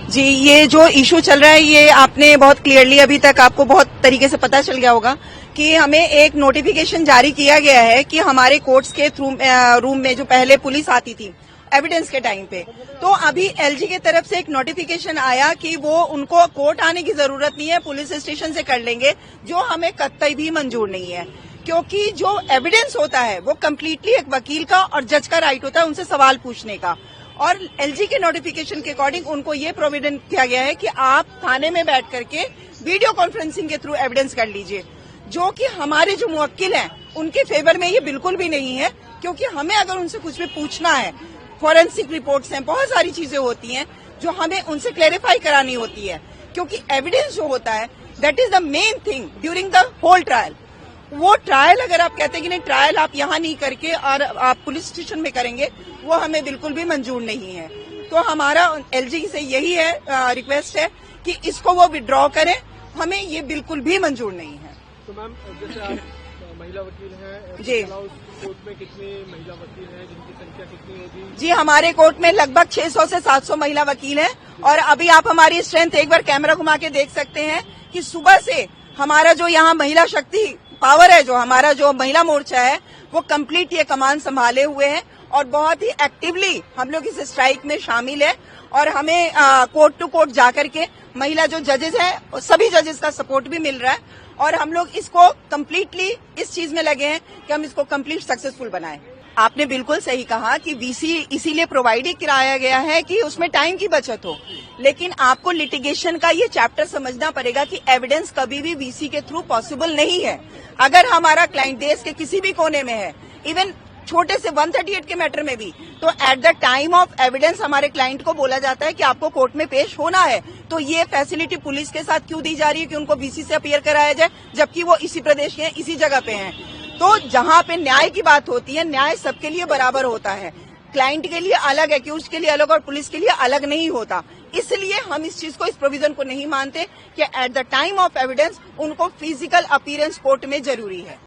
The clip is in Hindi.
जी, ये जो इशू चल रहा है ये आपने बहुत क्लियरली अभी तक आपको बहुत तरीके से पता चल गया होगा कि हमें एक नोटिफिकेशन जारी किया गया है कि हमारे कोर्ट्स के रूम में जो पहले पुलिस आती थी एविडेंस के टाइम पे, तो अभी एलजी की तरफ से एक नोटिफिकेशन आया कि वो उनको कोर्ट आने की जरूरत नहीं है, पुलिस स्टेशन से कर लेंगे, जो हमें कतई भी मंजूर नहीं है। क्योंकि जो एविडेंस होता है वो कम्प्लीटली एक वकील का और जज का राइट होता है उनसे सवाल पूछने का, और एलजी के नोटिफिकेशन के अकॉर्डिंग उनको ये प्रोविजन किया गया है कि आप थाने में बैठ करके वीडियो कॉन्फ्रेंसिंग के थ्रू एविडेंस कर लीजिए, जो कि हमारे जो मुवक्किल हैं उनके फेवर में ये बिल्कुल भी नहीं है। क्योंकि हमें अगर उनसे कुछ भी पूछना है, फॉरेंसिक रिपोर्ट्स हैं, बहुत सारी चीजें होती हैं जो हमें उनसे क्लेरिफाई करानी होती है, क्योंकि एविडेंस जो होता है that is the main thing during the whole trial. वो ट्रायल अगर आप कहते हैं कि नहीं ट्रायल आप यहाँ नहीं करके और आप पुलिस स्टेशन में करेंगे, वो हमें बिल्कुल भी मंजूर नहीं है। तो हमारा एलजी से यही है रिक्वेस्ट है कि इसको वो विड्रॉ करें, हमें ये बिल्कुल भी मंजूर नहीं है। तो मैम जैसे आप महिला वकील हैं जी, कोर्ट में कितनी महिला वकील हैं, जिनकी संख्या कितनी होगी? जी, हमारे कोर्ट में लगभग 600 से 700 महिला वकील हैं, और अभी आप हमारी स्ट्रेंथ एक बार कैमरा घुमा के देख सकते हैं कि सुबह से हमारा जो यहाँ महिला शक्ति पावर है, जो हमारा जो महिला मोर्चा है, वो कंप्लीट ये कमान संभाले हुए हैं और बहुत ही एक्टिवली हम लोग इस स्ट्राइक में शामिल है। और हमें कोर्ट टू कोर्ट जाकर के महिला जो जजेस हैं सभी जजेस का सपोर्ट भी मिल रहा है, और हम लोग इसको कंप्लीटली इस चीज में लगे हैं कि हम इसको कंप्लीट सक्सेसफुल बनाएं। आपने बिल्कुल सही कहा कि वीसी इसीलिए प्रोवाइड ही कराया गया है कि उसमें टाइम की बचत हो, लेकिन आपको लिटिगेशन का ये चैप्टर समझना पड़ेगा कि एविडेंस कभी भी वीसी के थ्रू पॉसिबल नहीं है। अगर हमारा क्लाइंट देश के किसी भी कोने में है, इवन छोटे से 138 के मैटर में भी, तो at the time of evidence हमारे क्लाइंट को बोला जाता है कि आपको कोर्ट में पेश होना है। तो ये फैसिलिटी पुलिस के साथ क्यों दी जा रही है कि उनको वीसी से अपीयर कराया जाए, जबकि वो इसी प्रदेश के हैं, इसी जगह पे हैं। तो जहां पे न्याय की बात होती है, न्याय सबके लिए बराबर होता है, क्लाइंट के लिए अलग, एक्यूज्ड के लिए अलग और पुलिस के लिए अलग नहीं होता। इसलिए हम इस चीज को, इस प्रोविजन को नहीं मानते कि at the time of evidence उनको फिजिकल अपीयरेंस कोर्ट में जरूरी है।